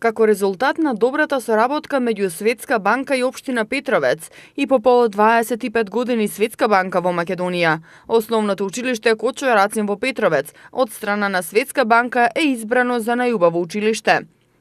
Како резултат на добрата соработка меѓу Светска банка и општина Петровец и по повод 25 години Светска банка во Македонија, основното училиште Кочо Рацин во Петровец од страна на Светска банка е избрано за најубаво училиште.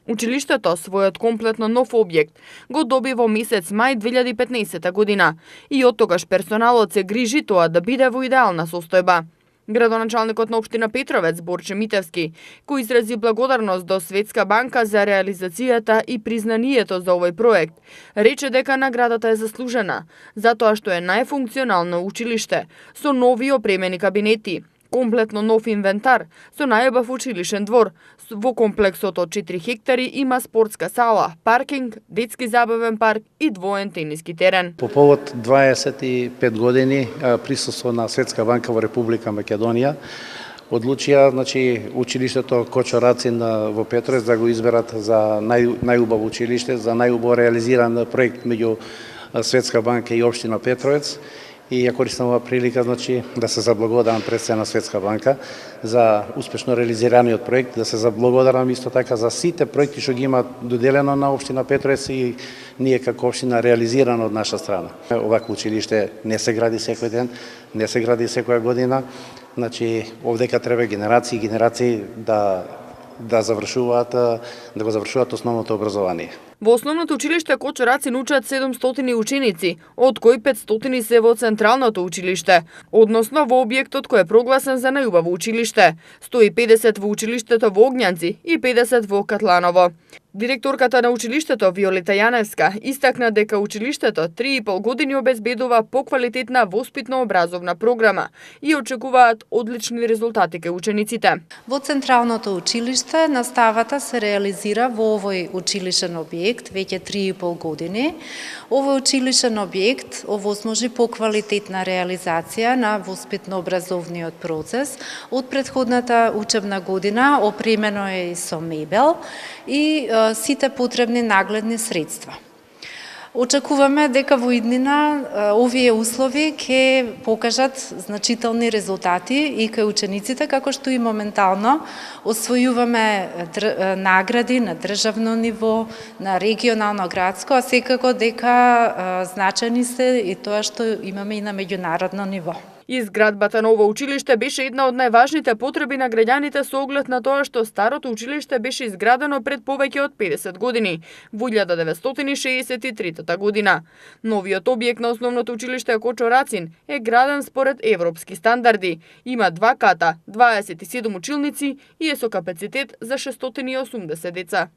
Училиштето својот комплетно нов објект го доби во месец мај 2015 година и оттогаш персоналот се грижи тоа да биде во идеална состојба. Градоначалникот на општина Петровец Борче Митевски, кој изрази благодарност до Светска банка за реализацијата и признанието за овој проект, рече дека наградата е заслужена, затоа што е најфункционално училиште, со нови опремени кабинети, комплетно нов инвентар, со најубав училишен двор. Во комплексот од 4 хектари има спортска сала, паркинг, детски забавен парк и двоен тениски терен. По повод 25 години присуство на Светска банка во Република Македонија, одлучија училиштето Кочо Рацин во Петровец да го изберат за најубаво училиште, за најубаво реализиран проект меѓу Светска банка и општина Петровец. И ја користам ова прилика да се заблагодарам пред се на Светска банка за успешно реализираниот проект, да се заблагодарам исто така за сите проекти што ги има доделено на општина Петровец и ние како општина реализирано од наша страна. Овакво училиште не се гради секој ден, не се гради секоја година. Овдека треба генерации да го завршуваат основното образование. Во основното училиште Кочо Рацин учат 700 ученици, од кои 500 се во Централното училиште, односно во објектот кој е прогласен за најубаво училиште. 150 во училиштето во Огњанци и 50 во Катланово. Директорката на училиштето Виолета Јаневска истакна дека училиштето 3,5 години обезбедува поквалитетна воспитно-образовна програма и очекуваат одлични резултати кај учениците. Во Централното училиште наставата се реализира во овој училишен објект веќе 3,5 години. Овој училишен објект овозможи поквалитетна реализација на воспитно-образовниот процес. Од претходната учебна година опремено е и со мебел и сите потребни нагледни средства. Очекуваме дека во иднина овие услови ќе покажат значителни резултати и кај учениците, како што и моментално освојуваме награди на државно ниво, на регионално, градско, а секако дека значени се и тоа што имаме и на меѓународно ниво. Изградбата на ово училиште беше една од најважните потреби на граѓаните со оглед на тоа што старото училиште беше изградено пред повеќе од 50 години, во 1963 година. Новиот објект на основното училиште Кочо Рацин е граден според европски стандарди. Има 2 ката, 27 училници и е со капацитет за 680 деца.